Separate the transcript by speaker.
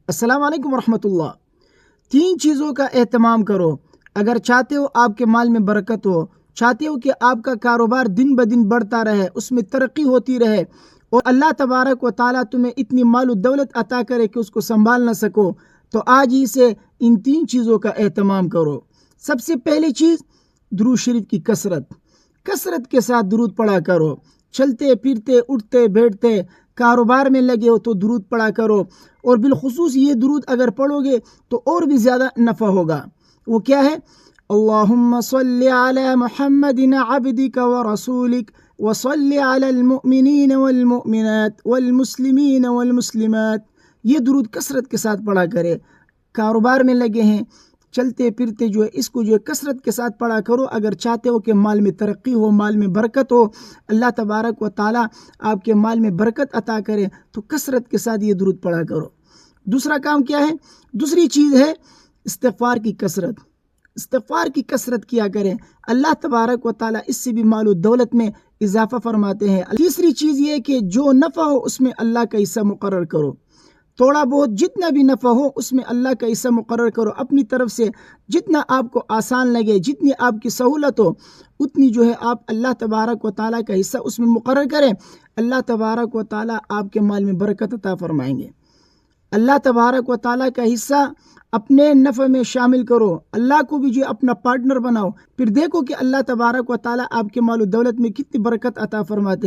Speaker 1: السلام علیکم ورحمۃ اللہ۔ 3 چیزوں کا اہتمام کرو اگر چاہتے ہو آپ کے مال میں برکت ہو، چاہتے ہو کہ آپ کا کاروبار دن بدن بڑھتا رہے، اس میں ترقی ہوتی رہے، اور اللہ تبارک و تعالیٰ تمہیں اتنی مال و دولت عطا کرے کہ اس کو سنبھال نہ سکو، تو آج ہی سے ان 3 چیزوں کا اہتمام کرو۔ سب سے پہلی چیز درود شریف کی کثرت کے ساتھ درود پڑھا کرو۔ چلتے پھرتے اٹھتے بیٹھتے کاروبار میں لگے ہو تو درود پڑھا کرو، اور بالخصوص یہ درود اگر پڑھو گے تو اور بھی زیادہ نفع ہوگا۔ وہ کیا ہے؟ اللہم صلی علی محمد عبدک ورسولک وصلی علی المؤمنین والمؤمنات والمسلمین والمسلمات۔ یہ درود کثرت کے ساتھ پڑھا کرے۔ کاروبار میں لگے ہیں، چلتے پھرتے اس کو کثرت کے ساتھ پڑھا کرو۔ اگر چاہتے ہو کہ مال میں ترقی ہو، مال میں برکت ہو، اللہ تبارک و تعالیٰ آپ کے مال میں برکت عطا کرے، تو کثرت کے ساتھ یہ درود پڑھا کرو۔ دوسرا کام کیا ہے؟ دوسری چیز ہے استغفار کی کثرت کیا کریں۔ اللہ تبارک و تعالیٰ اس سے بھی مال و دولت میں اضافہ فرماتے ہیں۔ تیسری چیز یہ کہ جو نفع ہو اس میں اللہ کا حصہ مقرر کرو۔ تھوڑا بہت جتنا بھی نفع ہو اس میں اللہ کا حصہ مقرر کرو۔ اپنی طرف سے جتنا آپ کو آسان لگے، جتنی آپ کی سہولت ہو، اتنی آپ اللہ تبارک و تعالیٰ کا حصہ اس میں مقرر کریں۔ اللہ تبارک و تعالیٰ آپ کے مال میں برکت عطا فرمائیں گے۔ اللہ تبارک و تعالیٰ کا حصہ اپنے نفع میں شامل کرو، اللہ کو بھی اپنا پارٹنر بناؤ، پھر دیکھو کہ اللہ تبارک و تعالیٰ آپ کے مال و دولت میں کتنی برکت عطا فرماتے ہیں۔